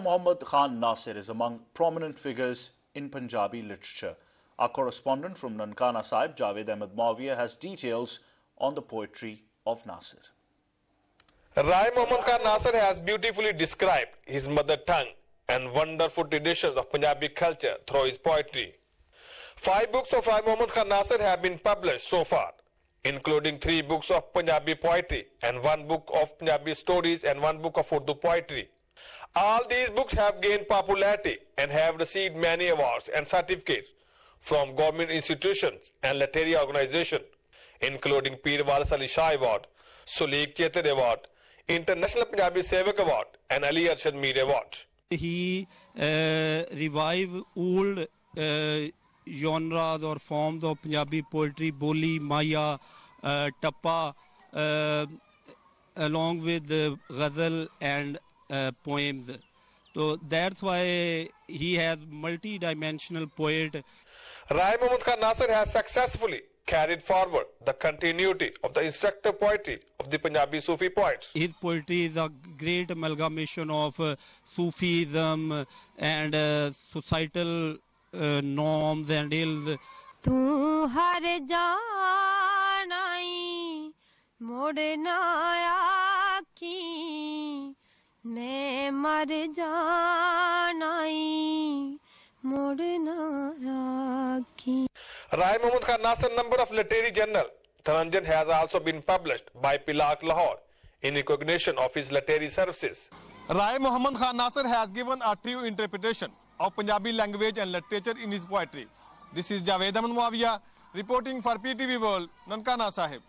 Mohammad Khan Nasir is among prominent figures in Punjabi literature. Our correspondent from Nankana Sahib, Javed Ahmed Mawiya, has details on the poetry of Nasir. Rai Mohammad Khan Nasir has beautifully described his mother tongue and wonderful traditions of Punjabi culture through his poetry. 5 books of Rai Mohammad Khan Nasir have been published so far, including 3 books of Punjabi poetry and 1 book of Punjabi stories and 1 book of Urdu poetry. All these books have gained popularity and have received many awards and certificates from government institutions and literary organizations, including Peer Waris Ali Shah Award, Suleek Chetar Award, International Punjabi Sevak Award and Ali Arshad Mir Award. He revived old genres or forms of Punjabi poetry, Boli, Maya, Tappa, along with ghazal and poems. So that's why he has multi-dimensional poet. Rai Mohammad Khan Nasir has successfully carried forward the continuity of the instructive poetry of the Punjabi Sufi poets. His poetry is a great amalgamation of Sufism and societal norms and ills. Tu har jaanai mod na aakhi ne mar jaanai mod na aakhi. Rai Mohammad Khan Nasir's number of literary journal, Taranjan, has also been published by Pilak Lahore in recognition of his literary services. Rai Mohammad Khan Nasir has given a true interpretation of Punjabi language and literature in his poetry. This is Javed Ahmed Mawiya reporting for PTV World, Nankana Sahib.